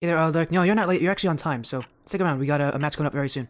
Hey there, Derek. No, you're not late. You're actually on time, so stick around. We got a match coming up very soon.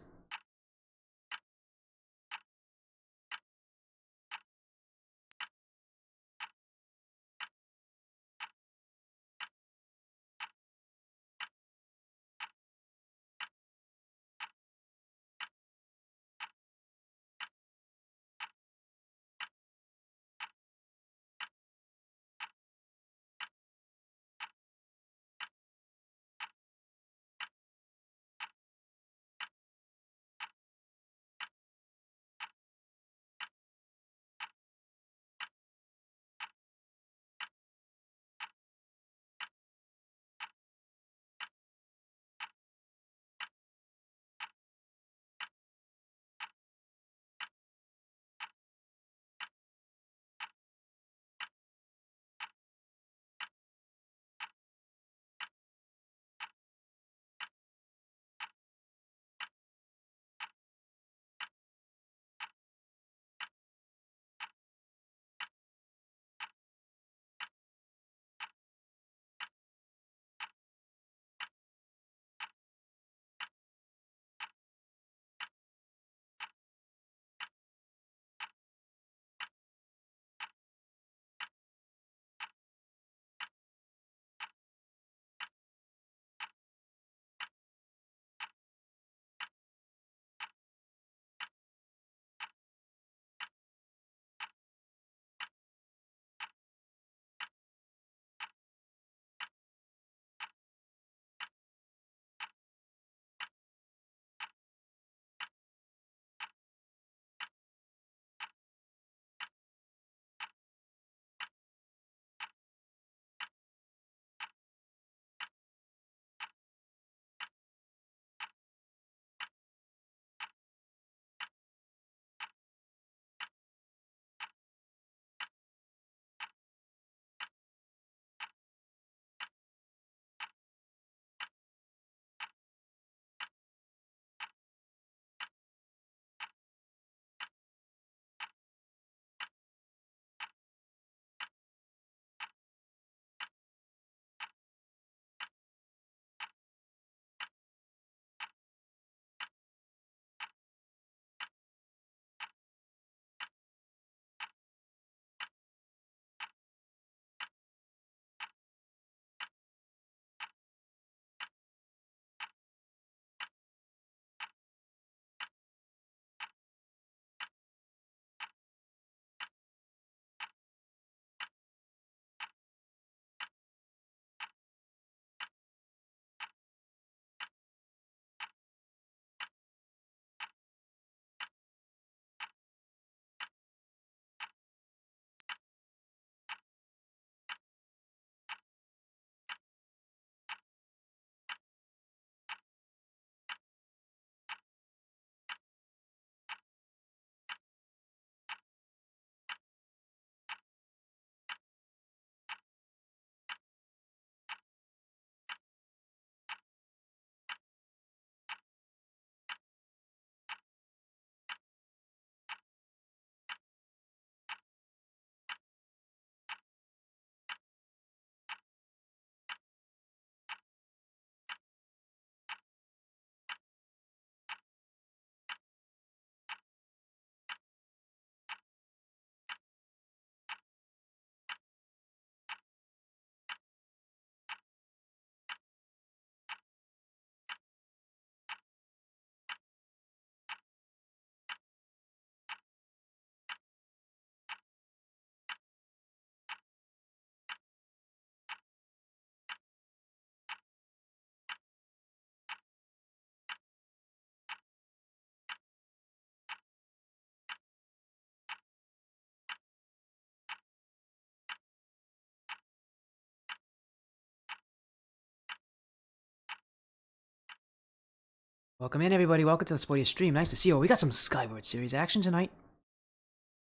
Welcome in, everybody. Welcome to the Sporty stream. Nice to see you. We got some Skyward series action tonight,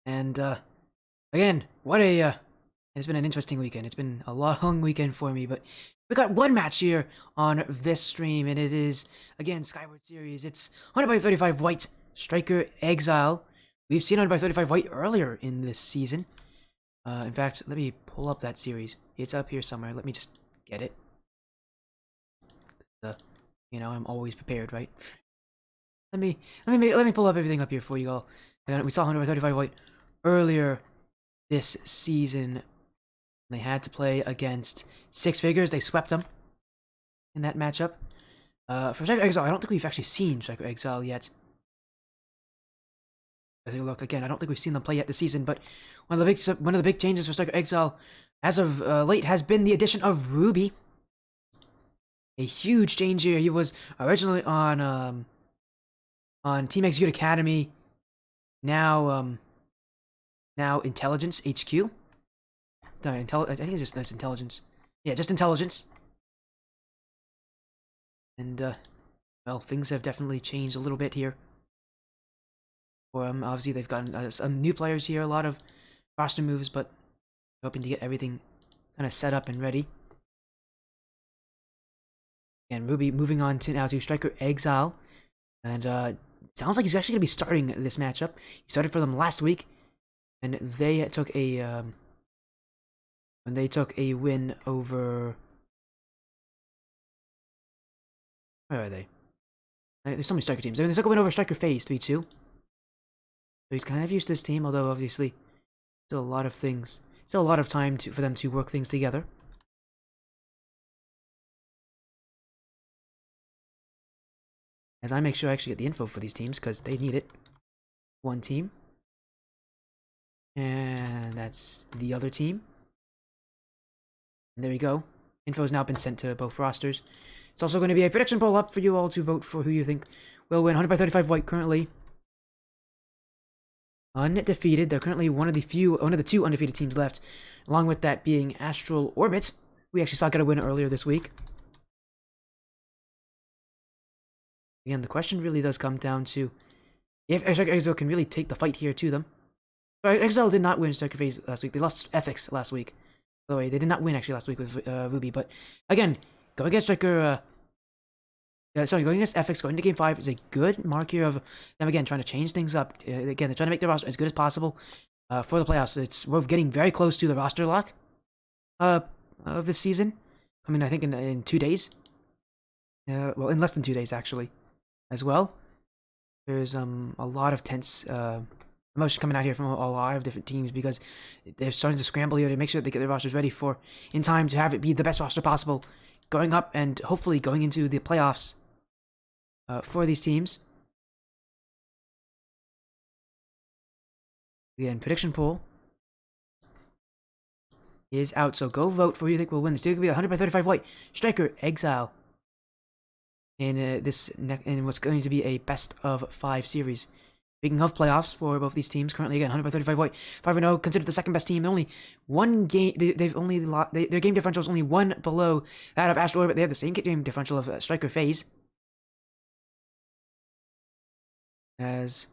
and again, it's been an interesting weekend. It's been a long weekend for me, but we got one match here on this stream, and it is again Skyward series. It's 100 by 35 white Stryker Exile. We've seen 100 by 35 white earlier in this season. In fact, let me pull up that series. It's up here somewhere. Let me just get it. Uh, I'm always prepared, right? Let me pull up everything up here for you all. And we saw 135 white earlier this season. They had to play against Six Figures. They swept them in that matchup. For Stryker Exile, I don't think we've actually seen Stryker Exile yet. As we look again, I don't think we've seen them play yet this season. But one of the big changes for Stryker Exile, as of late, has been the addition of Ruby. A huge change here. He was originally on Team Execute Academy. Now Intelligence HQ. Sorry, I think it's just nice Intelligence. Yeah, just Intelligence. And well, things have definitely changed a little bit here. For obviously they've gotten some new players here, a lot of roster moves, but hoping to get everything kind of set up and ready. And Ruby moving on to now to Stryker Exile, and sounds like he's actually gonna be starting this matchup. He started for them last week, and they took a win over. Where are they? There's so many Stryker teams. They took a win over Stryker FaZe 3-2. So he's kind of used to this team, although obviously still a lot of time for them to work things together. As I make sure I actually get the info for these teams, because they need it. One team. And that's the other team. And there we go. Info has now been sent to both rosters. It's also going to be a prediction poll up for you all to vote for who you think will win. 100 by 35 white currently undefeated. They're currently one of the two undefeated teams left, along with that being Astral Orbit. We actually saw get a win earlier this week. Again, the question really does come down to if Exile can really take the fight here to them. Exile did not win Stryker FaZe last week. They lost Ethics last week. By the way, they did not win actually last week with Ruby. But again, going against Stryker, going against Ethics, going to Game 5 is a good mark here of them again trying to change things up. Again, they're trying to make their roster as good as possible for the playoffs. We're getting very close to the roster lock of this season. I mean, I think in 2 days. Well, in less than 2 days actually. As well, there's a lot of tense emotion coming out here from a lot of different teams because they're starting to scramble here to make sure they get their rosters ready for in time to have it be the best roster possible, going up and hopefully going into the playoffs for these teams. Again, prediction poll is out, so go vote for who you think will win. This is going to be 100 by 35 white. Stryker Exile. In in what's going to be a best of 5 series. Speaking of playoffs for both these teams, currently again 100 by 35 white, 5-0, considered the second best team. They're only one game. They've only their game differential is only one below that of Astral Orbit. They have the same game differential of Stryker FaZe. As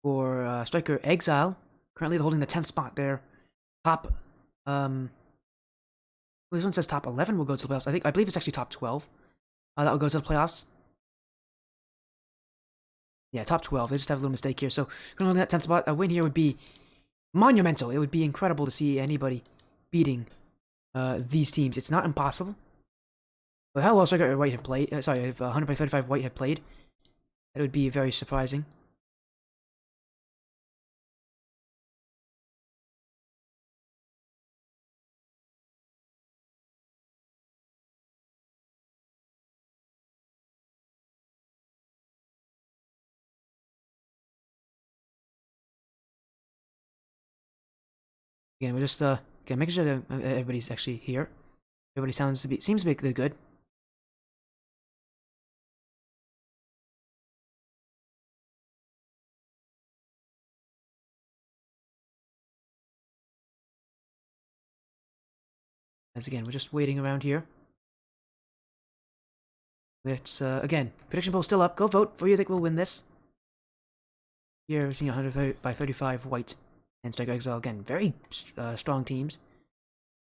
for Stryker Exile, currently they're holding the 10th spot there. Top this one says top 11 will go to the playoffs. I believe it's actually top 12. That will go to the playoffs. Yeah, top 12. They just have a little mistake here. So, going on that 10th spot, a win here would be monumental. It would be incredible to see anybody beating these teams. It's not impossible. But how well Stryker White had played, if 100 by 35 White had played, that would be very surprising. Again, we're just making sure that everybody's actually here. Everybody seems to be good. As again, we're just waiting around here. It's again, prediction poll still up. Go vote for who you think will win this. Here, we're seeing 100 by 35 White and Stryker Exile again. Very strong teams.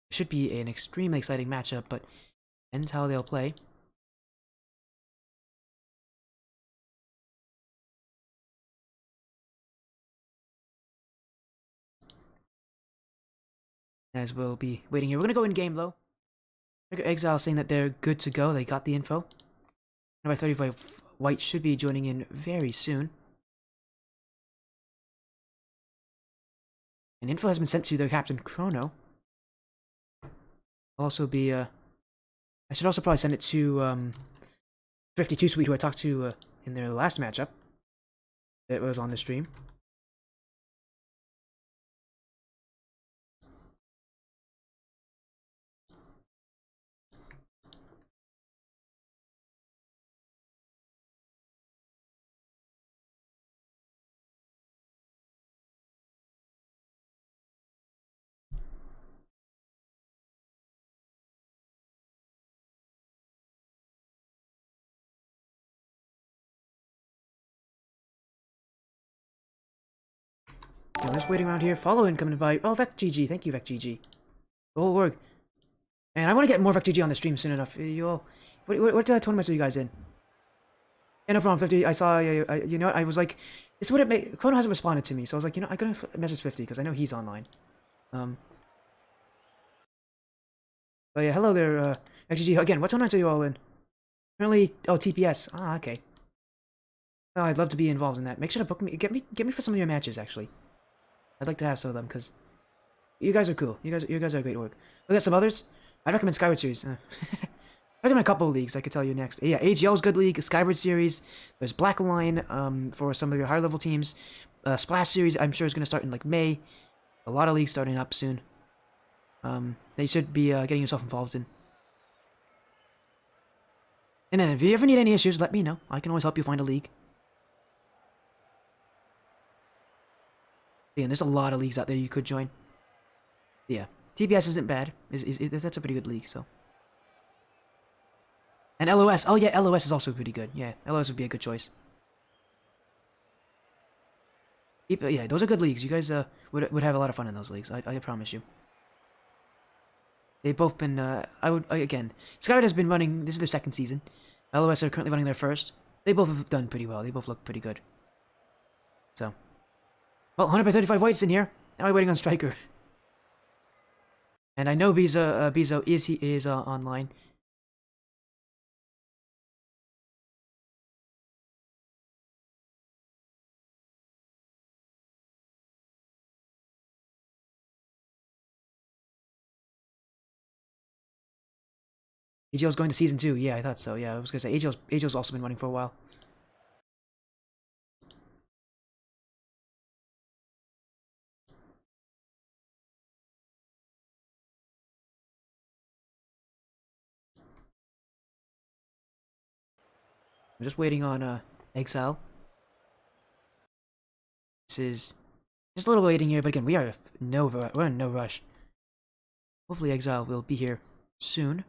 Should be an extremely exciting matchup, but depends how they'll play. As we'll be waiting here. We're gonna go in game though. Exile saying that they're good to go. They got the info. By 35, White should be joining in very soon. And info has been sent to their captain, Chrono. Also be, I should also probably send it to, 52 Sweet, who I talked to, in their last matchup. It was on the stream. I'm just waiting around here. Follow incoming by. Oh, VecGG. Thank you, VecGG. Oh, work. And I want to get more VecGG on the stream soon enough. You all. What tournaments are you guys in? And no problem, 50. I saw. You know what? I was like, this would it make. Chrono hasn't responded to me, so I was like, you know, I'm gonna message 50 because I know he's online. But yeah, hello there, VecGG. Again, what tournaments are you all in? Apparently, oh, TPS. Ah, okay. Well, I'd love to be involved in that. Make sure to book me. Get me for some of your matches, actually. I'd like to have some of them because you guys are cool. You guys are a great org. Look at some others. I'd recommend Skyward Series. I recommend a couple of leagues I could tell you next. Yeah, AGL's good league. Skyward Series. There's Black Line for some of your higher level teams. Splash Series I'm sure is going to start in like May. A lot of leagues starting up soon. They should be getting yourself involved in. And then if you ever need any issues, let me know. I can always help you find a league. Yeah, there's a lot of leagues out there you could join. Yeah, TBS isn't bad. That's a pretty good league, so. And LOS. Oh yeah, LOS is also pretty good. Yeah, LOS would be a good choice. Yeah, those are good leagues. You guys would have a lot of fun in those leagues. I promise you. They've both been. Again, Skyward has been running. This is their second season. LOS are currently running their first. They both have done pretty well. They both look pretty good. So. Well, 100 by 35 White's in here. Now I'm waiting on Stryker. And I know Bezo is online. AGL's going to season 2. Yeah, I thought so. Yeah, I was gonna say AGL's also been running for a while. I'm just waiting on Exile. This is just a little waiting here, but again, we're in no rush. Hopefully Exile will be here soon.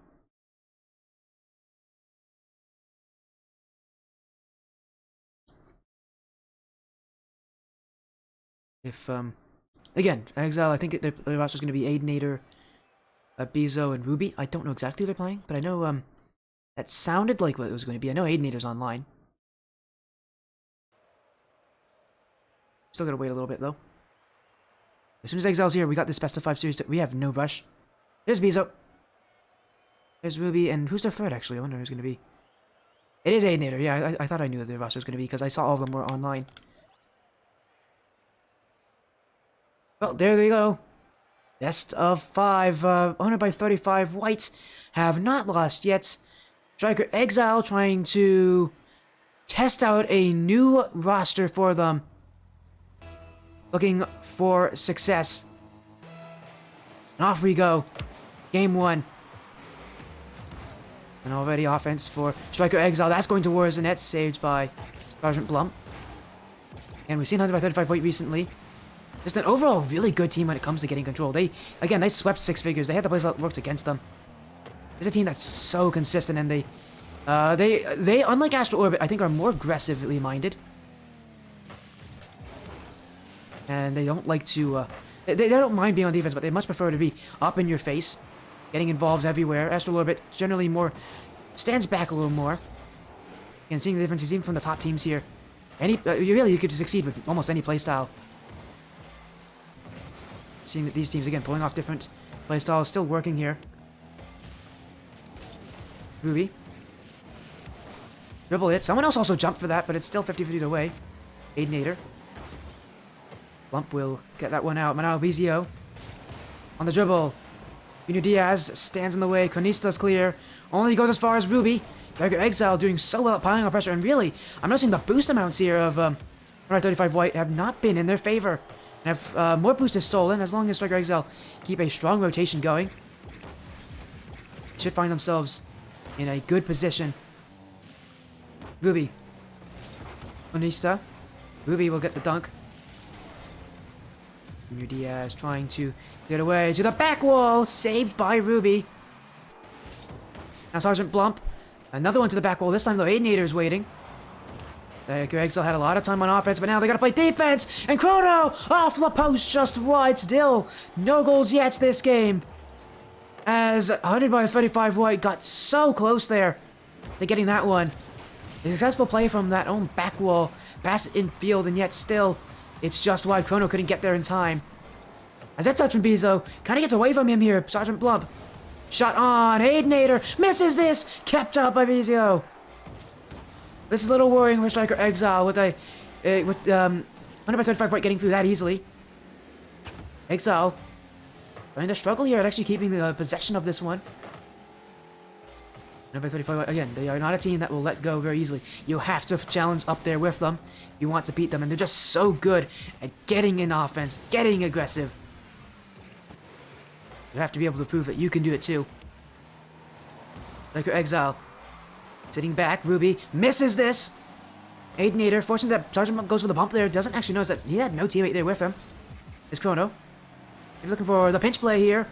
If again, Exile, I think the roster's gonna be Aidenator, Bezo, and Ruby. I don't know exactly who they're playing, but I know that sounded like what it was going to be. I know Aidenator's online. Still gotta wait a little bit though. As soon as Exile's here, we got this best of 5 series. We have no rush. There's Bezo. There's Ruby, and who's their third actually? I wonder who's gonna be. It is Aidenator. Yeah, I thought I knew who the roster was gonna be because I saw all of them were online. Well, there they go. Best of 5. 100 by 35. White have not lost yet. Stryker Exile trying to test out a new roster for them. Looking for success. And off we go. Game 1. And already offense for Stryker Exile. That's going towards the net. Saved by Sergeant Blum. And we've seen 100 by 35 White recently. Just an overall really good team when it comes to getting control. They swept 6 figures. They had the plays that worked against them. It's a team that's so consistent, and they unlike Astral Orbit, I think are more aggressively minded. And they don't like to, they don't mind being on defense, but they much prefer to be up in your face, getting involved everywhere. Astral Orbit generally more stands back a little more. And seeing the differences even from the top teams here. You could succeed with almost any playstyle. Seeing that these teams, again, pulling off different playstyles, still working here. Ruby. Dribble it. Someone else also jumped for that, but it's still 50 feet away. Aidenator. Lump will get that one out. Manao Bizio. On the dribble. Junior Diaz stands in the way. Conista's clear. Only goes as far as Ruby. Stryker Exile doing so well at piling on pressure. And really, I'm noticing the boost amounts here of 135 White have not been in their favor. And if more boost is stolen, as long as Stryker Exile keep a strong rotation going, they should find themselves in a good position. Ruby. Conista. Ruby will get the dunk. Junior Diaz trying to get away to the back wall. Saved by Ruby. Now Sergeant Blump. Another one to the back wall. This time, though, Aidenator is waiting. Exile had a lot of time on offense, but now they gotta play defense. And Chrono off the post just wide. Still, no goals yet this game. As 100 by 35 White got so close there to getting that one. A successful play from that own back wall. Pass it infield, and yet still, it's just wide. Chrono couldn't get there in time. As that touch from Bizo kind of gets away from him here. Sergeant Blump. Shot on. Aidenator misses this. Kept up by Bizio. This is a little worrying for Stryker Exile with 100 by 35 White getting through that easily. Exile trying to struggle here at actually keeping the possession of this one. 100 by 35 White, again, they are not a team that will let go very easily. You have to challenge up there with them if you want to beat them, and they're just so good at getting in offense, getting aggressive. You have to be able to prove that you can do it too. Stryker Exile. Sitting back, Ruby misses this. Aidenator, fortunate that Sergeant Bump goes for the bump there, doesn't actually notice that he had no teammate there with him. It's Chrono. He's looking for the pinch play here.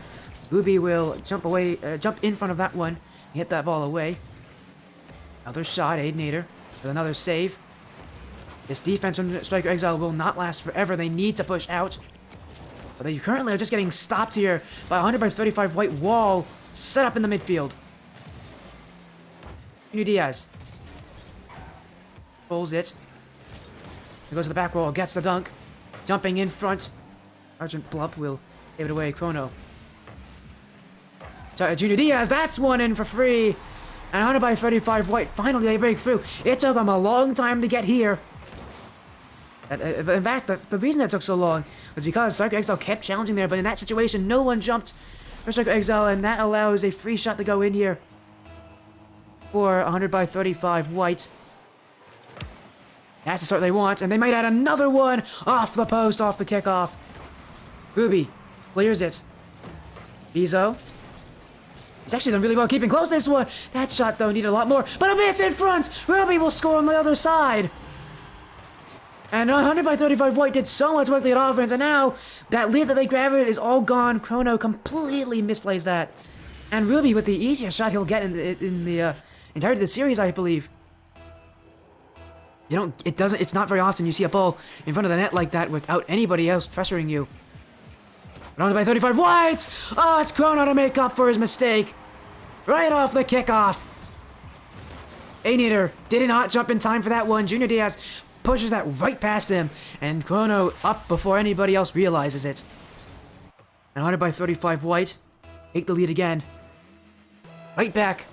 Ruby will jump away, jump in front of that one, and hit that ball away. Another shot, Aidenator, with another save. This defense from Stryker Exile will not last forever. They need to push out. But they currently are just getting stopped here by a 100 by 35 White wall set up in the midfield. Junior Diaz. Pulls it. He goes to the back wall, gets the dunk. Jumping in front. Sergeant Blump will give it away. Chrono. Junior Diaz, that's one in for free. And 100 by 35 White, finally they break through. It took them a long time to get here. In fact, the reason it took so long was because Stryker Exile kept challenging there, but in that situation, no one jumped for Stryker Exile, and that allows a free shot to go in here for 100 by 35 White. That's the start they want, and they might add another one off the post, off the kickoff. Ruby clears it. Bizo. He's actually done really well keeping close this one. That shot, though, needed a lot more, but a miss in front. Ruby will score on the other side. And 100 by 35 White did so much work to get offense, and now that lead that they grabbed is all gone. Chrono completely misplays that. And Ruby with the easiest shot he'll get in the entirety of the series, I believe. It's not very often you see a ball in front of the net like that without anybody else pressuring you. But 100 by 35 White! Oh, it's Chrono to make up for his mistake. Right off the kickoff. Aidenator did not jump in time for that one. Junior Diaz pushes that right past him, and Chrono up before anybody else realizes it. And 100 by 35 White take the lead again. Right back.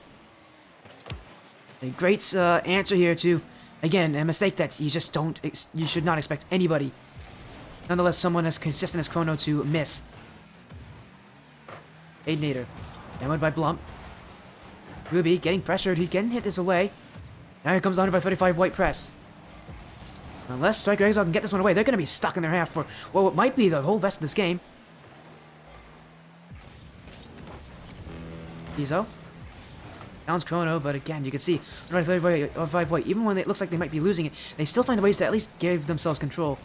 A great answer here to, again, a mistake that you just you should not expect anybody, nonetheless someone as consistent as Chrono, to miss. Aidenator, downward by Blump. Ruby getting pressured, he can hit this away. Now here comes the 100 by 35 White press. Unless Stryker Exile can get this one away, they're going to be stuck in their half for, well, what might be the whole rest of this game. Bizo. Downs Chrono, but again, you can see 135 White, even when it looks like they might be losing it, they still find ways to at least give themselves control.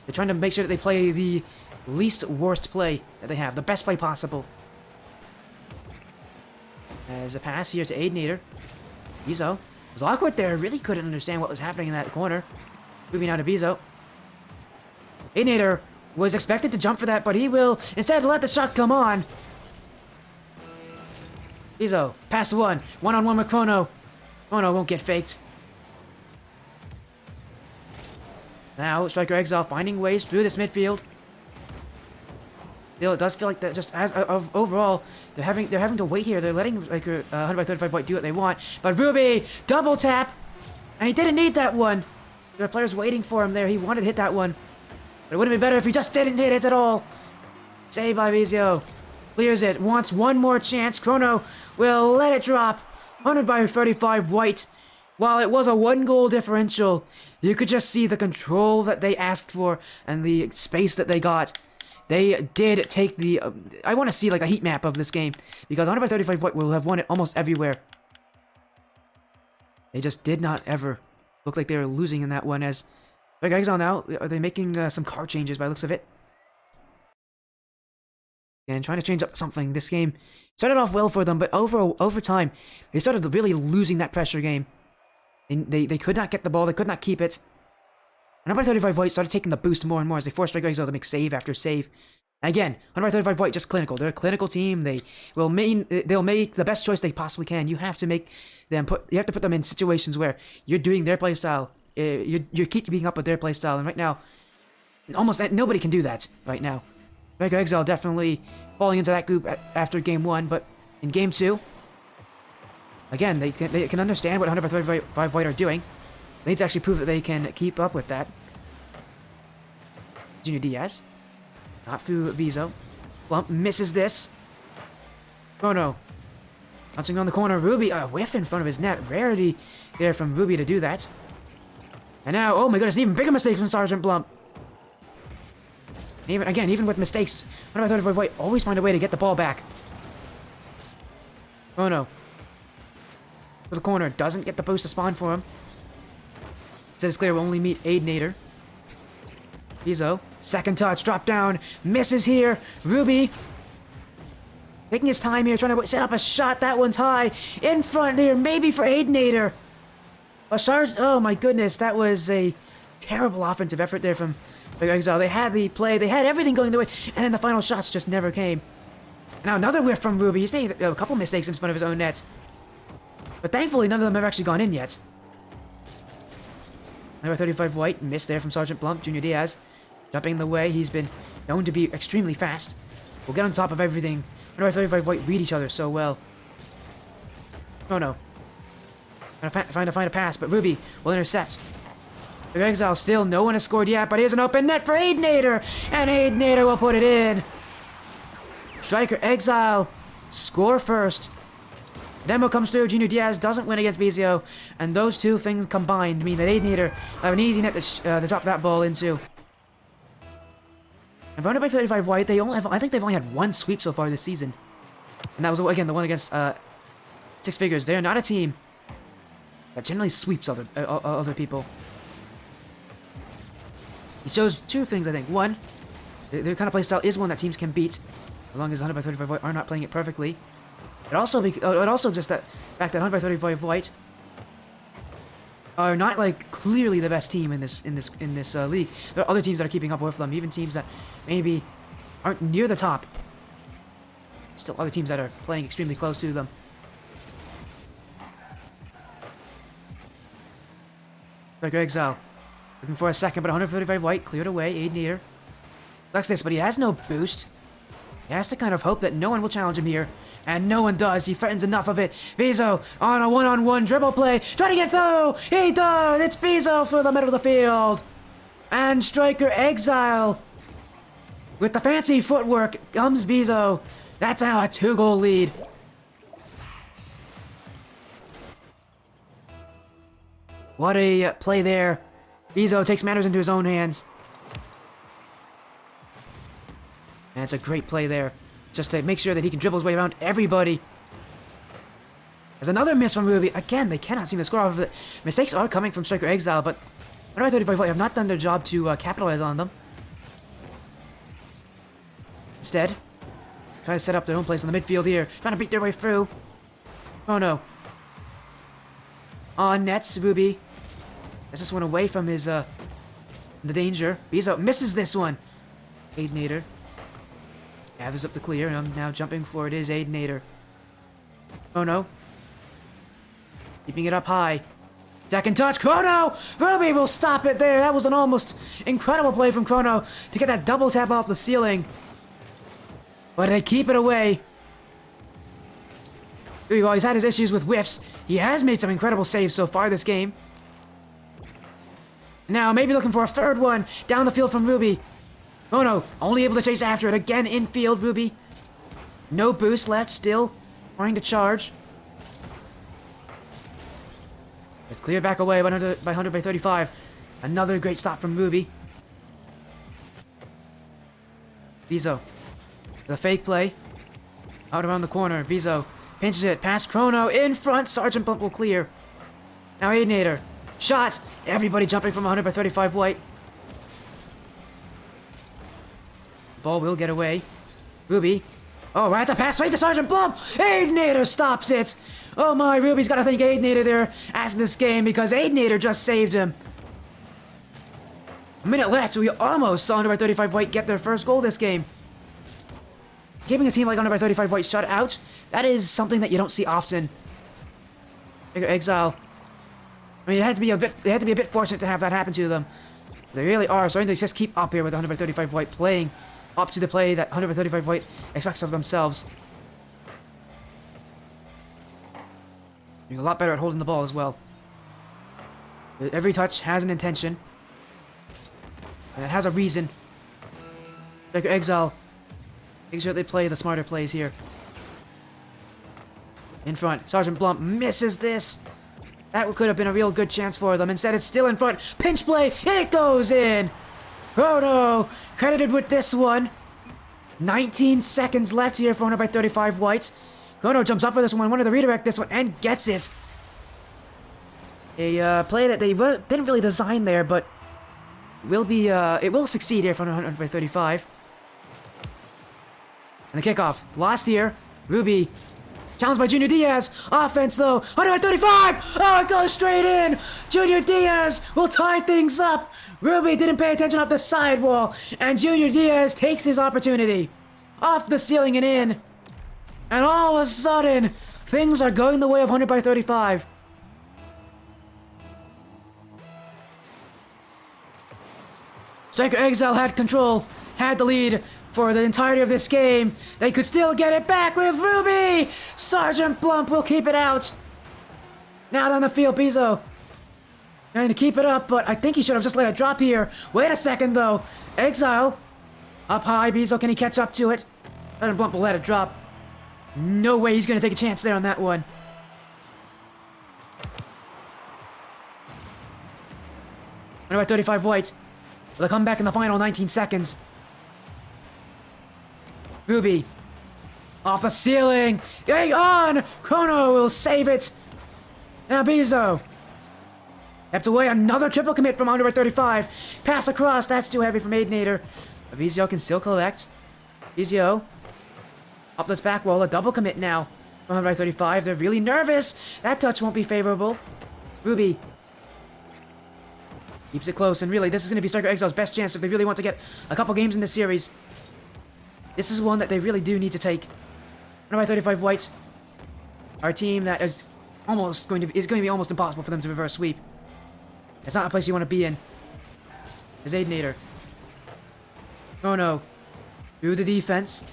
They're trying to make sure that they play the least worst play that they have, the best play possible. As a pass here to Aidenator. Bizo was awkward there, really couldn't understand what was happening in that corner. Moving out to Bizo. Aidenator was expected to jump for that, but he will instead let the shot come on. Bizo, pass one. One-on-one with Chrono. Chrono won't get faked. Now, Stryker Exile finding ways through this midfield. Still, it does feel like that. Just as of overall, they're having to wait here. They're letting like 100 by 35 white do what they want. But Ruby double tap, and he didn't need that one. There are players waiting for him there. He wanted to hit that one, but it would have been better if he just didn't hit it at all. Save by Vizio. Clears it. Wants one more chance. Chrono will let it drop. 100 by 35 white. While it was a 1-goal differential, you could just see the control that they asked for and the space that they got. They did take the... I want to see like a heat map of this game, because 100 by 35 white will have won it almost everywhere. They just did not ever look like they were losing in that one. As Exile now, are they making some card changes by the looks of it? And trying to change up something. This game started off well for them, but over time, they started really losing that pressure game. And they could not get the ball, they could not keep it. And 135 white started taking the boost more and more as they forced Stryker Exile to make save after save. And again, 135 white just clinical. They're a clinical team. They'll make the best choice they possibly can. You have to make them you have to put them in situations where you're doing their playstyle. You're keeping up with their playstyle, and right now, almost nobody can do that right now. Stryker Exile definitely falling into that group after game 1, but in game 2, again, they can understand what 100 by 35 white are doing. They need to actually prove that they can keep up with that. Junior Diaz. Not through Vizo. Blump misses this. Oh no. Bouncing on the corner. Ruby, a whiff in front of his net. Rarity there from Ruby to do that. And now, oh my goodness, even bigger mistakes from Sergeant Blump. Even with mistakes, 100 by 35 white always find a way to get the ball back. Oh no. To the corner, doesn't get the boost to spawn for him. It says clear will only meet Aidnator. Vizo, second touch, drop down, misses here. Ruby, taking his time here, trying to set up a shot. That one's high, in front there, maybe for Aidnator. Oh my goodness, that was a terrible offensive effort there from Exile. They had the play, they had everything going their way, and then the final shots just never came. Now another whiff from Ruby. He's making a couple mistakes in front of his own net. But thankfully, none of them have actually gone in yet. Number 35 white, missed there from Sergeant Blump. Junior Diaz, jumping in the way. He's been known to be extremely fast. We'll get on top of everything. Number 35 white read each other so well. Oh no. Trying to find a pass, but Ruby will intercept. The Exile still, no one has scored yet, but here's an open net for Aidnator, and Aidnator will put it in. Stryker Exile score first. Demo comes through, Junior Diaz doesn't win against Vizio, and those two things combined mean that Aidnator have an easy net to drop that ball into. And for 100 by 35 white, I think they've only had one sweep so far this season. And that was, again, the one against Six Figures. They're not a team that generally sweeps other people. He shows two things, I think. One, their kind of playstyle is one that teams can beat, as long as 100 by 35 white are not playing it perfectly. It also just that fact that 100 by 35 white are not like clearly the best team in this league. There are other teams that are keeping up with them, even teams that maybe aren't near the top. Still other teams that are playing extremely close to them. Stryker Exile looking for a second, but 135 white cleared away. Aidnator collects this, but he has no boost. He has to kind of hope that no one will challenge him here. And no one does. He threatens enough of it. Vizo on a one-on-one dribble play. Trying to get through. He does. It's Vizo through the middle of the field. And Stryker Exile. With the fancy footwork comes Vizo. That's now a 2-goal lead. What a play there. Vizo takes matters into his own hands. And it's a great play there. Just to make sure that he can dribble his way around everybody. There's another miss from Ruby. Again, they cannot seem to score off of it. Mistakes are coming from Stryker Exile, but 135 white have not done their job to capitalize on them. Instead, try to set up their own place on the midfield here. Trying to beat their way through. Oh no. On nets, Ruby. Gets this one away from his, the danger. Vizo misses this one. Aidnator gathers up the clear, and I'm now jumping for it is Aidnator. Oh no. Keeping it up high. Second touch, Chrono! Ruby will stop it there. That was an almost incredible play from Chrono to get that double tap off the ceiling. but they keep it away. While he's had his issues with whiffs, he has made some incredible saves so far this game. Now, maybe looking for a third one down the field from Ruby. Oh no, only able to chase after it. Again, infield, Ruby. No boost left, still trying to charge. It's cleared back away by 100 by 35. Another great stop from Ruby. Vizo. The fake play. Out around the corner. Vizo pinches it. Past Chrono. In front. Sergeant Bump will clear. Now Aidinator. Shot. Everybody jumping from 100 by 35 white. Ball will get away. Ruby. Oh, right, that's a pass right to Sergeant Blump. Aidinator stops it. Oh my, Ruby's got to thank Aidinator there after this game because Aidinator just saved him. A minute left, so we almost saw 100 by 35 white get their first goal this game. Giving a team like 100 by 35 white shut out, that is something that you don't see often. Exile. I mean, they had to be a bit fortunate to have that happen to them. They really are starting to just keep up here with 100 by 35 white playing up to the play that 100 by 35 white expects of themselves. Doing a lot better at holding the ball as well. Every touch has an intention. And it has a reason. Stryker Exile. Make sure they play the smarter plays here. In front. Sergeant Blump misses this. That could have been a real good chance for them. Instead, it's still in front. Pinch play. It goes in. Chrono credited with this one. 19 seconds left here for 100 by 35 whites. Chrono jumps up for this one. Wanted to redirect this one and gets it. A play that they didn't really design there, but will be it will succeed here for 100 by 35. And the kickoff. Lost here. Ruby. Challenged by Junior Diaz. Offense, though. 100 by 35. Oh, it goes straight in. Junior Diaz will tie things up. Ruby didn't pay attention off the sidewall. And Junior Diaz takes his opportunity. Off the ceiling and in. And all of a sudden, things are going the way of 100 by 35. Stryker Exile had control. Had the lead. For the entirety of this game, they could still get it back with Ruby! Sergeant Blump will keep it out. Now down the field, Bizo. Trying to keep it up, but I think he should have just let it drop here. Wait a second, though. Exile. Up high, Bizo. Can he catch up to it? Sergeant Blump will let it drop. No way he's going to take a chance there on that one. 100 by 35 white. They'll come back in the final 19 seconds. Ruby. Off the ceiling. Hang on! Chrono will save it. Now Bizo. Kept away another triple commit from 100 by 35. Pass across. That's too heavy from Aidinator. But Bizo can still collect. Bizo. Off this back wall. A double commit now. 100 by 35. They're really nervous. That touch won't be favorable. Ruby. Keeps it close. And really, this is going to be Stryker Exile's best chance if they really want to get a couple games in this series. This is one that they really do need to take. 100 by 35 whites. Our team that is going to be almost impossible for them to reverse sweep. It's not a place you want to be in. There's Aidinator. Oh no. Through the defense.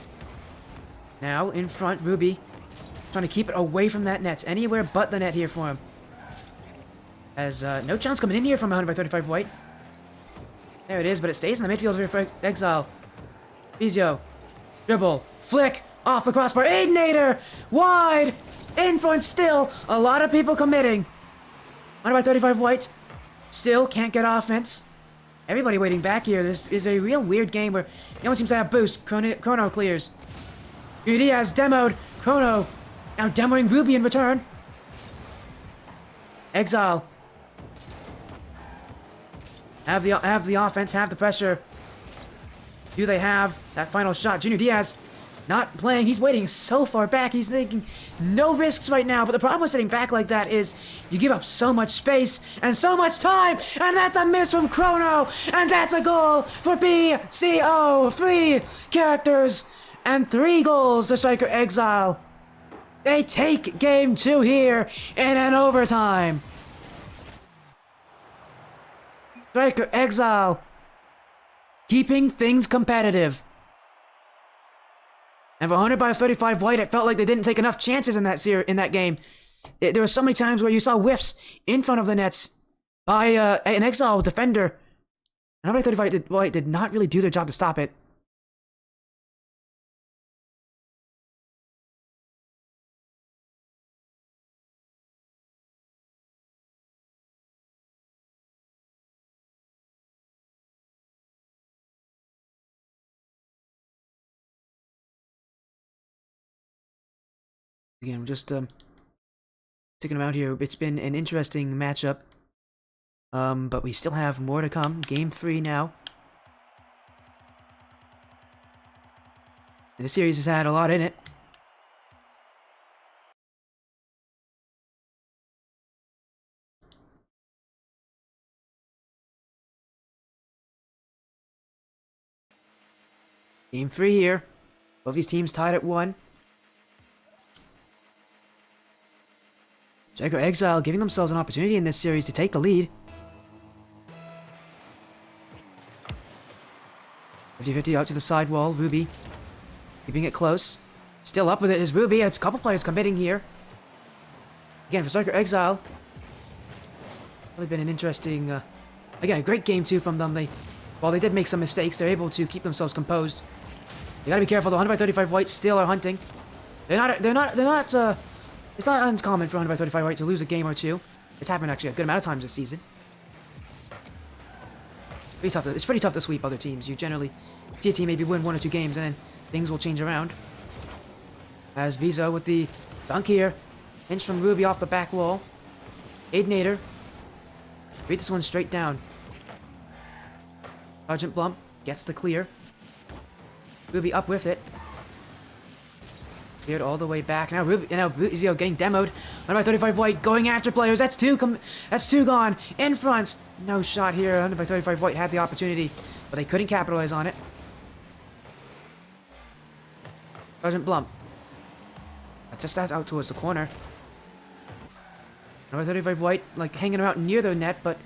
Now in front, Ruby. Trying to keep it away from that net. Anywhere but the net here for him. As no chance coming in here from 100 by 35 white. There it is, but it stays in the midfield here for Exile. Bizio. Dribble. Flick. Off the crossbar. Aidinator. Wide. In front still. A lot of people committing. 100 by 35 white. Still can't get offense. Everybody waiting back here. This is a real weird game where no one seems to have boost. Chrono clears. Diaz demoed. Chrono. Now demoing Ruby in return. Exile. Have the offense. Have the pressure. Do they have that final shot? Junior Diaz not playing. He's waiting so far back. He's taking no risks right now. But the problem with sitting back like that is you give up so much space and so much time. And that's a miss from Chrono. And that's a goal for BCO. 3 characters and 3 goals to Stryker Exile. They take game 2 here in an overtime. Stryker Exile. Keeping things competitive. And for 100 by 35 white, it felt like they didn't take enough chances in that game. There were so many times where you saw whiffs in front of the nets by an Exile defender. And 100 by 35 white did not really do their job to stop it. Again, we're just sticking them out here. It's been an interesting matchup. But we still have more to come. Game 3 now. And the series has had a lot in it. Game 3 here. Both these teams tied at 1. Stryker Exile giving themselves an opportunity in this series to take the lead. 50-50 out to the side wall. Ruby keeping it close. Still up with it is Ruby. A couple players committing here. Again, for Stryker Exile. Really been an interesting... again, a great game 2 from them. While they did make some mistakes, they're able to keep themselves composed. You gotta be careful. The 100 by 35 whites still are hunting. It's not uncommon for 100 by 35 white to lose a game or two. It's happened actually a good amount of times this season. It's pretty tough to sweep other teams. You generally see a team maybe win 1 or 2 games and then things will change around. As Vizo with the dunk here. Pinch from Ruby off the back wall. Aidnator. Beat this one straight down. Sergeant Blump gets the clear. Ruby up with it. Cleared all the way back. Now Vizo getting demoed. 100 by 35 white going after players. That's two gone. In front. No shot here. 100 by 35 white had the opportunity, but they couldn't capitalize on it. Sergeant Blump. That's that out towards the corner. 100 by 35 white like hanging around near their net, but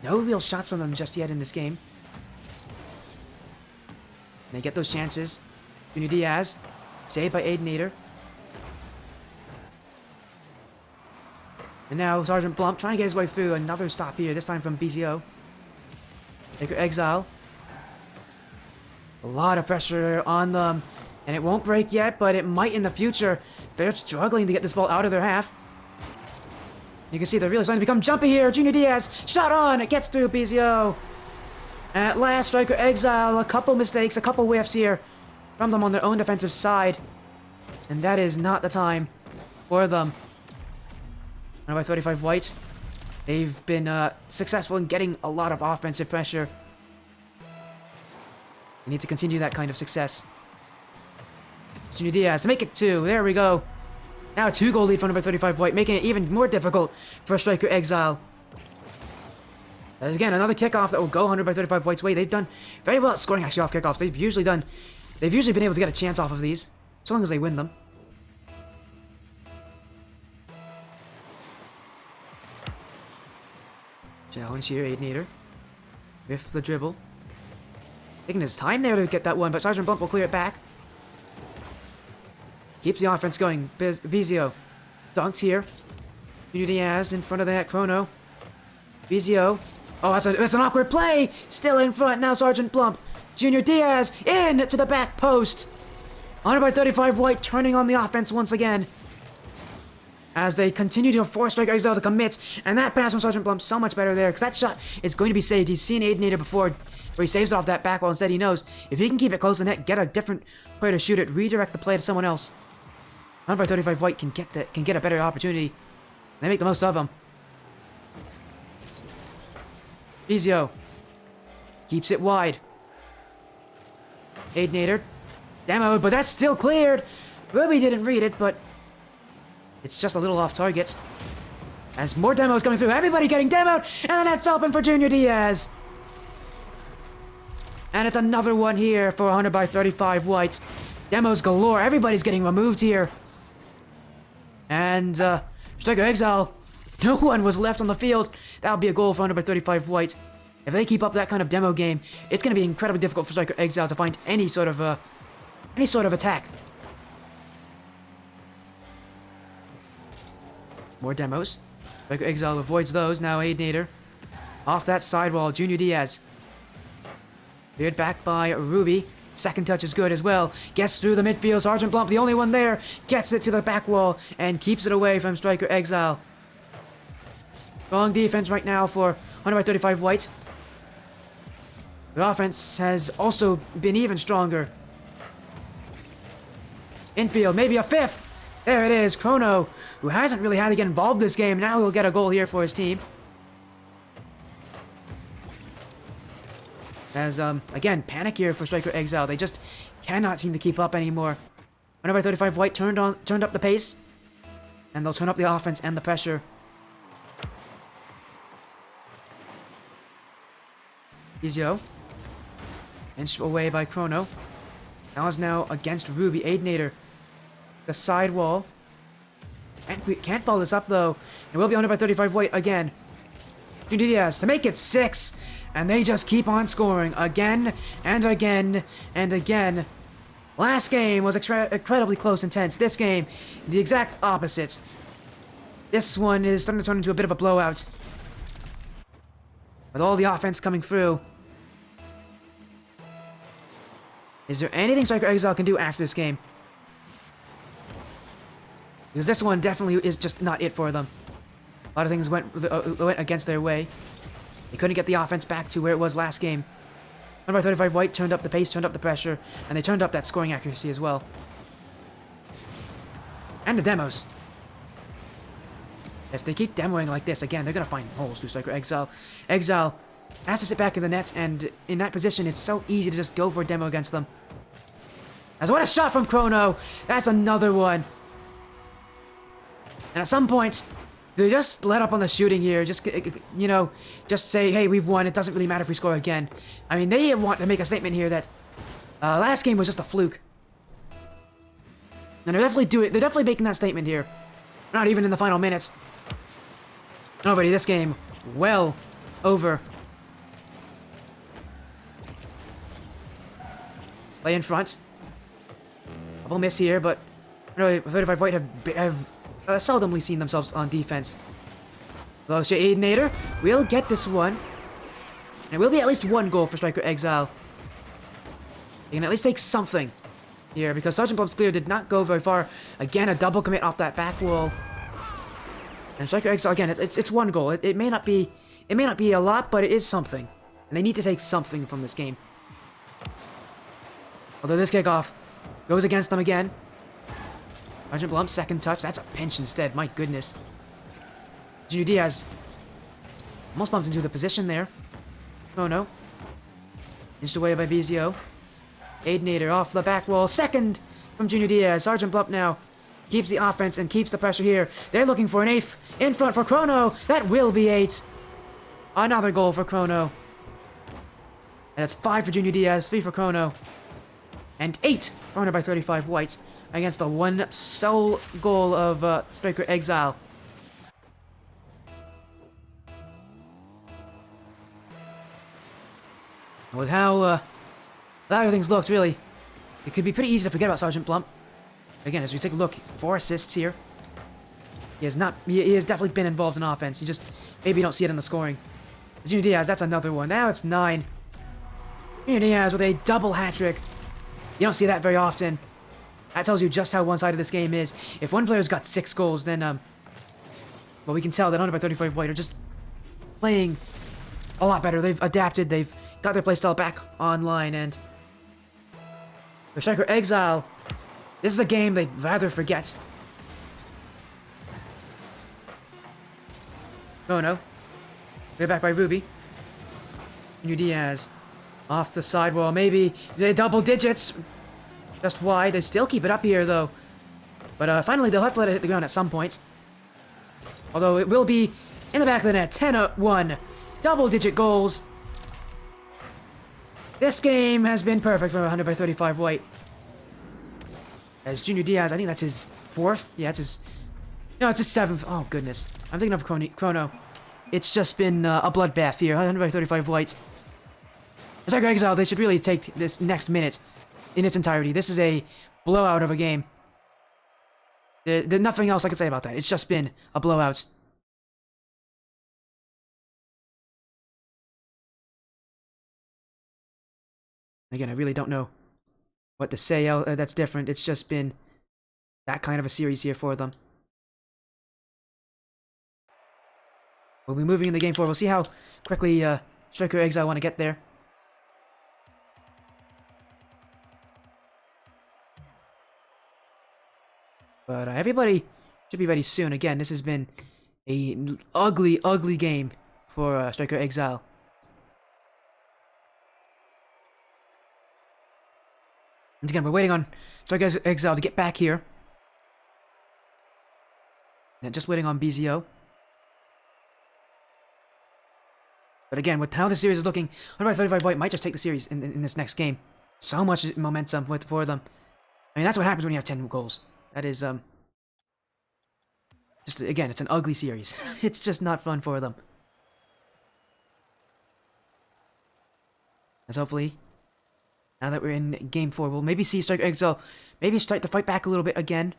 no real shots from them just yet in this game. And they get those chances. Junior Diaz. Saved by Aidnator. And now Sergeant Blump trying to get his way through. Another stop here, this time from BZO. Stryker Exile. A lot of pressure on them. And it won't break yet, but it might in the future. They're struggling to get this ball out of their half. You can see they're really starting to become jumpy here. Junior Diaz, shot on. It gets through BZO. At last, Stryker Exile. A couple mistakes, a couple whiffs here from them on their own defensive side. And that is not the time for them. 100 by 35 white. They've been successful in getting a lot of offensive pressure. They need to continue that kind of success. Junior Diaz to make it 2. There we go. Now a 2-goal lead for 100 by 35 white, making it even more difficult for Stryker Exile. That is again another kickoff that will go 100 by 35 white's way. They've done very well at scoring actually off kickoffs. They've usually been able to get a chance off of these, so long as they win them. Challenge here, Aidnator. With the dribble. Taking his time there to get that one, but Sergeant Blump will clear it back. Keeps the offense going. BZO. Dunks here. Junior Diaz in front of that chrono. BZO. Oh, that's an awkward play! Still in front, now Sergeant Blump. Junior Diaz in to the back post. 100 by 35 white turning on the offense once again. As they continue to force Stryker Exile to commit. And that pass from Sergeant Blump so much better there. Because that shot is going to be saved. He's seen Aidnator before where he saves it off that back wall. Instead he knows if he can keep it close to the net, get a different player to shoot it, redirect the play to someone else. 100 by 35 white can get a better opportunity. They make the most of them. Bizio keeps it wide. Aidnator demoed, but that's still cleared. Ruby didn't read it, but it's just a little off target. As more demos coming through, everybody getting demoed, and then that's open for Junior Diaz. And it's another one here for 100 by 35 whites. Demos galore. Everybody's getting removed here. And Stryker Exile, no one was left on the field. That'll be a goal for 100 by 35 whites. If they keep up that kind of demo game, it's going to be incredibly difficult for Stryker Exile to find any sort of attack. More demos. Stryker Exile avoids those. Now Aidnator. Off that sidewall, Junior Diaz. Cleared back by Ruby. Second touch is good as well. Gets through the midfield. Sergeant Blump, the only one there, gets it to the back wall and keeps it away from Stryker Exile. Strong defense right now for 135 White. The offense has also been even stronger. Infield, maybe a fifth. There it is, Chrono, who hasn't really had to get involved this game. Now he'll get a goal here for his team. As, again, panic here for Stryker Exile. They just cannot seem to keep up anymore. 135 White turned up the pace. And they'll turn up the offense and the pressure. Izio. Inched away by Chrono. Now is now against Ruby. Aidnator. The sidewall. And we can't follow this up, though. It will be under by 35 White again. Junior Diaz to make it 6. And they just keep on scoring again and again and again. Last game was incredibly close and tense. This game, the exact opposite. This one is starting to turn into a bit of a blowout. With all the offense coming through. Is there anything Stryker Exile can do after this game? Because this one definitely is just not it for them. A lot of things went against their way. They couldn't get the offense back to where it was last game. Number 35 White turned up the pace, turned up the pressure, and they turned up that scoring accuracy as well. And the demos. If they keep demoing like this, again, they're going to find holes through Stryker Exile. Exile has to sit back in the net, and in that position, it's so easy to just go for a demo against them. As what a shot from Chrono! That's another one. And at some point, they just let up on the shooting here. Just, you know, just say, hey, we've won. It doesn't really matter if we score again. I mean, they want to make a statement here that last game was just a fluke. And they're definitely making that statement here. Not even in the final minutes. Nobody, this game, well over. Play in front. Couple miss here, but really, 35 White have seldomly seen themselves on defense. Close to Aidnator. We'll get this one. And it will be at least one goal for Stryker Exile. They can at least take something here, because Sergeant Blump's clear did not go very far. Again, a double commit off that back wall. And Stryker Exile, again, it's one goal. It may not be a lot, but it is something. And they need to take something from this game. Although this kickoff goes against them again. Sergeant Blump, second touch. That's a pinch instead. My goodness. Junior Diaz almost bumps into the position there. Oh no. Inched away by Bizio. Aidnator off the back wall. Second from Junior Diaz. Sergeant Blump now keeps the offense and keeps the pressure here. They're looking for an 8th in front for Chrono. That will be 8. Another goal for Chrono. And that's 5 for Junior Diaz, 3 for Chrono. And 8 for by 35 White. Against the one sole goal of Stryker Exile. With how things looked, really, it could be pretty easy to forget about Sergeant Blump. Again, as we take a look, 4 assists here. He has definitely been involved in offense. You just maybe don't see it in the scoring. Junior Diaz, that's another one. Now it's 9. Junior Diaz with a double hat trick. You don't see that very often. That tells you just how one-sided this game is. If one player's got 6 goals, then, well, we can tell that under by 35 White are just playing a lot better. They've adapted, they've got their playstyle back online, and for Stryker Exile, this is a game they'd rather forget. Oh no. They're back by Ruby. Junior Diaz off the sidewall, maybe double digits. Just wide. They still keep it up here, though. But finally, they'll have to let it hit the ground at some point. Although it will be in the back of the net. 10-1. Double-digit goals. This game has been perfect for 100 by 35 White. As Junior Diaz, I think that's his 4th. Yeah, it's his... No, it's his 7th. Oh, goodness. I'm thinking of Chrono. It's just been a bloodbath here. 100 by 35 White. Stryker Exile, they should really take this next minute in its entirety. This is a blowout of a game. There's nothing else I can say about that. It's just been a blowout. Again, I really don't know what to say that's different. It's just been that kind of a series here for them. We'll be moving in the game forward. We'll see how quickly Stryker Exile want to get there. But everybody should be ready soon. Again, this has been a ugly, ugly game for Stryker Exile. Once again, we're waiting on Stryker Exile to get back here. And just waiting on BZO. But again, with how the series is looking, 135 White might just take the series in this next game. So much momentum for them. I mean, that's what happens when you have 10 goals. That is, just, again, it's an ugly series. It's just not fun for them. As hopefully, now that we're in Game 4, we'll maybe see Stryker Exile maybe start to fight back a little bit again.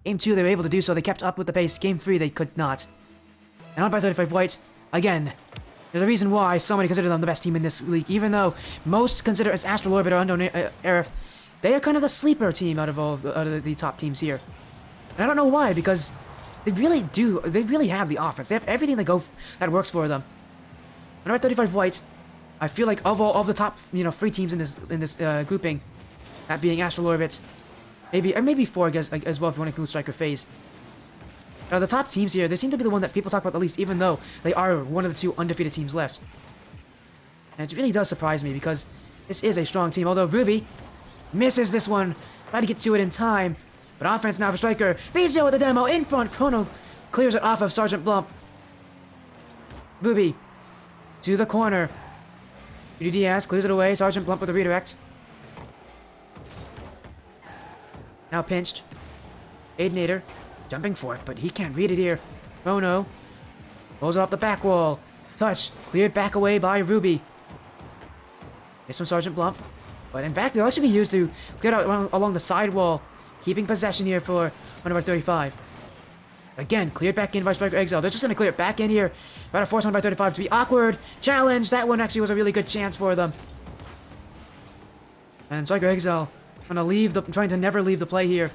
Game 2, they were able to do so. They kept up with the pace. Game 3, they could not. And on by 35 White, again, there's a reason why somebody consider them the best team in this league, even though most consider us Astral Orbit or Unknown Aerith. They are kind of the sleeper team out of all of the top teams here. And I don't know why, because they really do. They really have the offense. They have everything that works for them. When I'm at 35 White, I feel like of all of the top, 3 teams in this grouping, that being Astral Orbit, maybe 4 as well if you want to include Stryker Phase. The top teams here, they seem to be the one that people talk about the least, even though they are one of the 2 undefeated teams left. And it really does surprise me because this is a strong team. Although Ruby misses this one, try to get to it in time. But offense now for Stryker. BZO with the demo in front. Chrono clears it off of Sergeant Blump. Ruby to the corner. UDS clears it away. Sergeant Blump with the redirect. Now pinched. Aidnator jumping for it, but he can't read it here. Chrono pulls off the back wall. Touch cleared back away by Ruby. This from Sergeant Blump. But in fact, they'll actually be used to clear out along the side wall, keeping possession here for 135. Again, cleared back in by Stryker Exile. They're just going to clear it back in here. Try to force 135 to be awkward. Challenge. That one actually was a really good chance for them. And Stryker Exile trying to never leave the play here.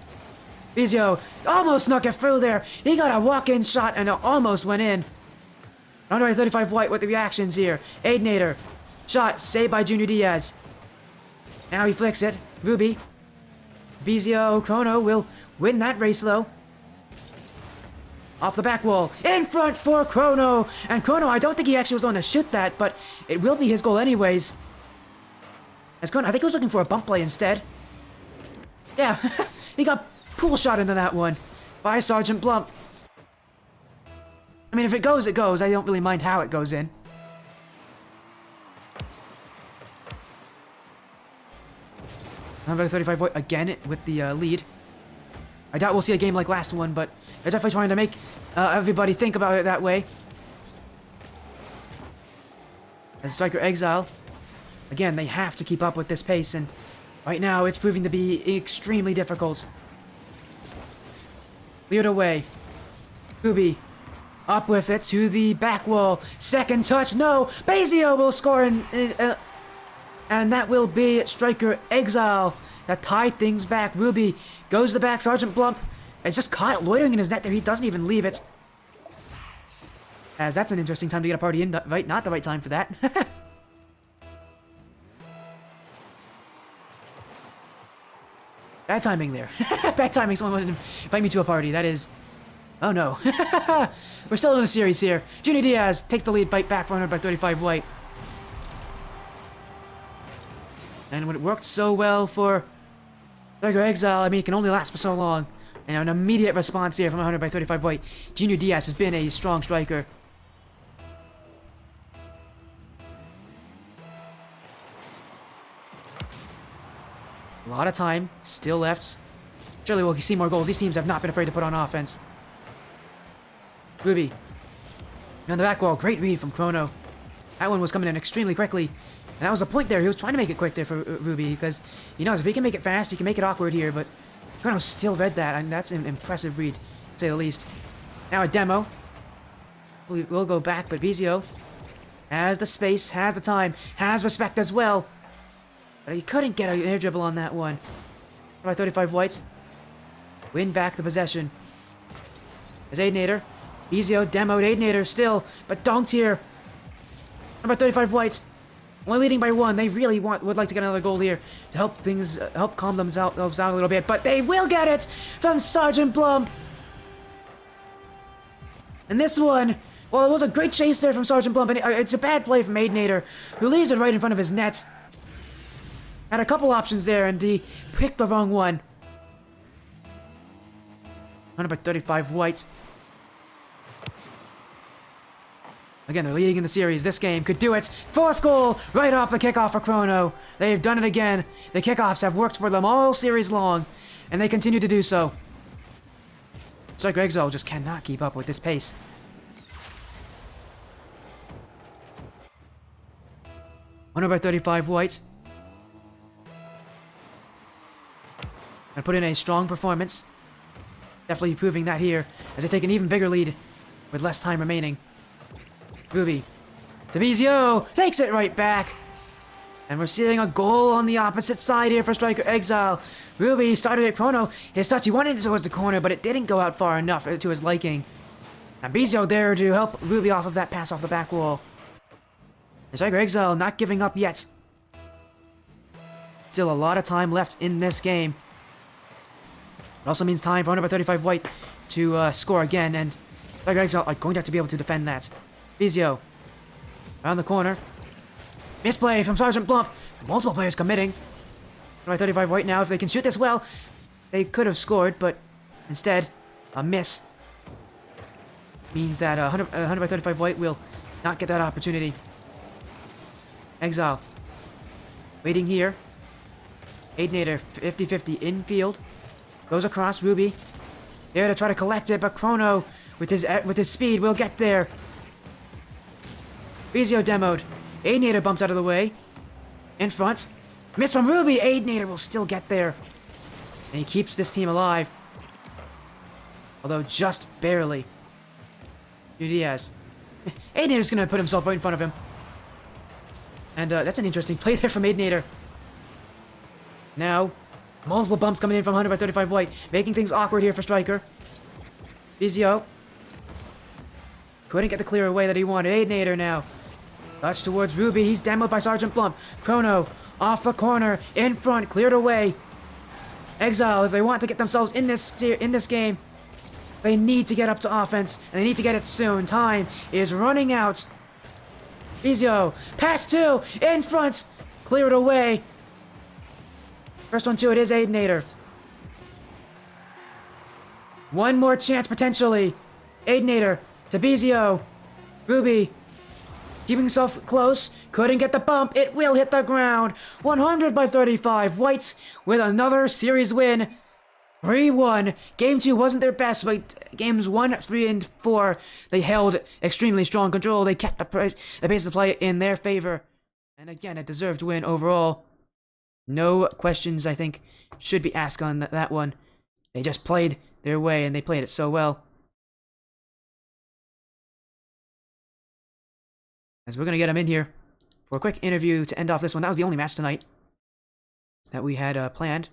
BZO almost snuck it through there. He got a walk-in shot and it almost went in. 135 White with the reactions here. Aidnator. Shot saved by Junior Diaz. Now he flicks it. Ruby. BZO Chrono will win that race though. Off the back wall. In front for Chrono. And Chrono, I don't think he actually was going to shoot that, but it will be his goal anyways. As Chrono, I think he was looking for a bump play instead. Yeah, he got pool shot into that one by Sergeant Blump. I mean, if it goes, it goes. I don't really mind how it goes in. Number 35 Void again with the lead. I doubt we'll see a game like last one, but they're definitely trying to make everybody think about it that way. As Stryker Exile, again, they have to keep up with this pace, and right now it's proving to be extremely difficult. Cleared away. Ruby up with it to the back wall. Second touch, no! BZO will score, and that will be Stryker Exile that tied things back. Ruby goes to the back. Sergeant Blump is just caught loitering in his net there. He doesn't even leave it. As that's an interesting time to get a party invite. Not the right time for that. Bad timing there. Bad timing. Someone wanted to invite me to a party. That is... Oh no. We're still in the series here. Junior Diaz takes the lead, bite back 135 White. And when it worked so well for Stryker Exile, I mean, it can only last for so long. And an immediate response here from 135 White. Junior Diaz has been a strong striker. A lot of time still left. Surely we'll see more goals. These teams have not been afraid to put on offense. Ruby. On the back wall, great read from Chrono. That one was coming in extremely quickly. And that was the point there. He was trying to make it quick there for Ruby because he knows if he can make it fast, he can make it awkward here. But Chrono still read that, and that's an impressive read, to say the least. Now a demo. We'll go back, but Vizio has the space, has the time, has respect as well. But he couldn't get an air dribble on that one. By 35 whites. Win back the possession. There's Aidnator. Vizio demoed Aidnator still, but dunked here. Number 35 whites. Only leading by 1. They really would like to get another goal here to help things, help calm themselves down a little bit. But they will get it from Sergeant Blump. And this one, well, it was a great chase there from Sergeant Blump, and it's a bad play from Aidnator, who leaves it right in front of his net. Had a couple options there, and he picked the wrong one. Number 35 white. Again, they're leading in the series. This game could do it. 4th goal right off the kickoff for Chrono. They've done it again. The kickoffs have worked for them all series long, and they continue to do so. Stryker Exile just cannot keep up with this pace. Won by 35 white. And put in a strong performance. Definitely proving that here, as they take an even bigger lead with less time remaining. Ruby. Vizio takes it right back. And we're seeing a goal on the opposite side here for Stryker Exile. Ruby started at Chrono. His touch, he wanted it towards the corner, but it didn't go out far enough to his liking. And Vizio there to help Ruby off of that pass off the back wall. And Stryker Exile not giving up yet. Still a lot of time left in this game. It also means time for 135 white to score again, and Stryker Exile are going to have to be able to defend that. Vizio. Around the corner. Misplay from Sergeant Blump. Multiple players committing. 135 white now. If they can shoot this well, they could have scored, but instead, a miss. Means that 135 white will not get that opportunity. Exile. Waiting here. Aidnator 50-50 infield. Goes across, Ruby. There to try to collect it, but Chrono, with his speed, will get there. Vizio demoed. Aidnator bumps out of the way. In front. Miss from Ruby. Aidnator will still get there. And he keeps this team alive. Although just barely. Diaz. Aidnator's gonna put himself right in front of him. And that's an interesting play there from Aidnator. Now, multiple bumps coming in from 135 white, making things awkward here for Stryker. Vizio. Couldn't get the clear away that he wanted. Aidnator now. Touch towards Ruby. He's demoed by Sergeant Blump. Chrono off the corner, in front, cleared away. Exile, if they want to get themselves in this game, they need to get up to offense, and they need to get it soon. Time is running out. Vizio, pass 2, in front, cleared away. First one to it is Aidnator. One more chance potentially. Aidnator to Vizio. Ruby keeping himself close. Couldn't get the bump. It will hit the ground. 100 by 35. Whites with another series win. 3-1. Game 2 wasn't their best, but games 1, 3, and 4, they held extremely strong control. They kept the pace of play in their favor. And again, a deserved win overall. No questions, I think, should be asked on that one. They just played their way, and they played it so well. As we're going to get them in here for a quick interview to end off this one. That was the only match tonight that we had planned.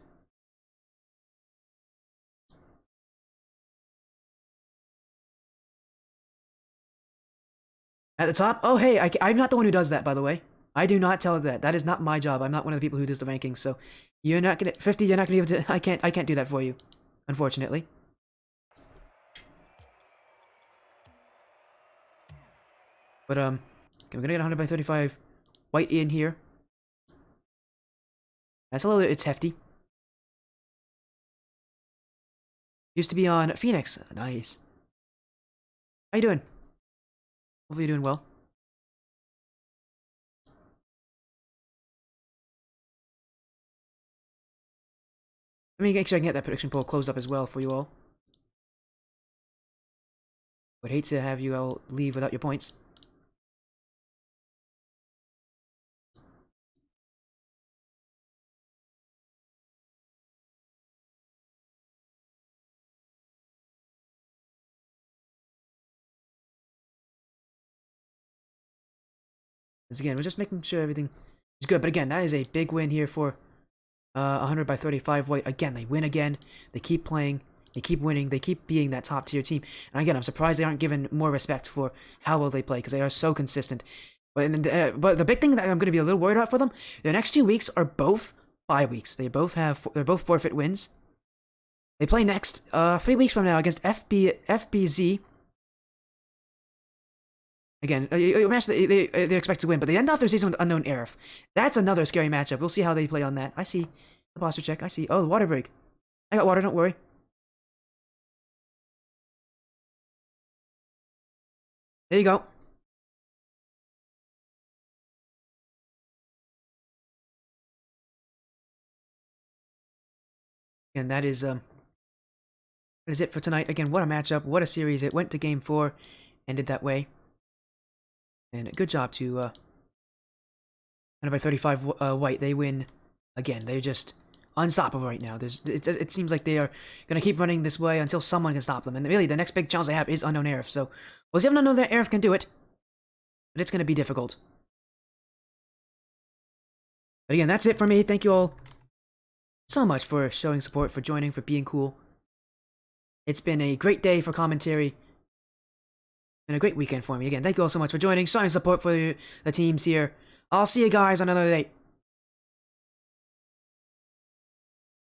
At the top? Oh, hey, I'm not the one who does that, by the way. I do not tell that. That is not my job. I'm not one of the people who does the rankings, so you're not gonna 50. You're not gonna be able to. I can't do that for you, unfortunately. But okay, we're gonna get 100 by 35 white in here. That's a little. It's hefty. Used to be on Phoenix. Nice. How you doing? Hopefully you're doing well. Let me make sure I can get that prediction poll closed up as well for you all. Would hate to have you all leave without your points. Because again, we're just making sure everything is good. But again, that is a big win here for 100 by 35 white. Again, they win again. They keep playing. They keep winning. They keep being that top tier team. And again, I'm surprised they aren't given more respect for how well they play because they are so consistent. But the big thing that I'm going to be a little worried about for them, the next 2 weeks are both bye weeks. They're both forfeit wins. They play next 3 weeks from now against FBZ. Again, a match they're expected to win, but they end off their season with Unknown Aerith. That's another scary matchup. We'll see how they play on that. I see the posture check. I see. Oh, the water break. I got water. Don't worry. There you go. And that is it for tonight. Again, what a matchup. What a series. It went to game 4, ended that way. And good job to 100 by 35 white. They win again. They're just unstoppable right now. It seems like they are going to keep running this way until someone can stop them. And really, the next big challenge they have is Unknown Aerith. So we'll see if Unknown Aerith can do it. But it's going to be difficult. But again, that's it for me. Thank you all so much for showing support, for joining, for being cool. It's been a great day for commentary. And a great weekend for me. Again, thank you all so much for joining, showing support for the teams here. I'll see you guys on another day.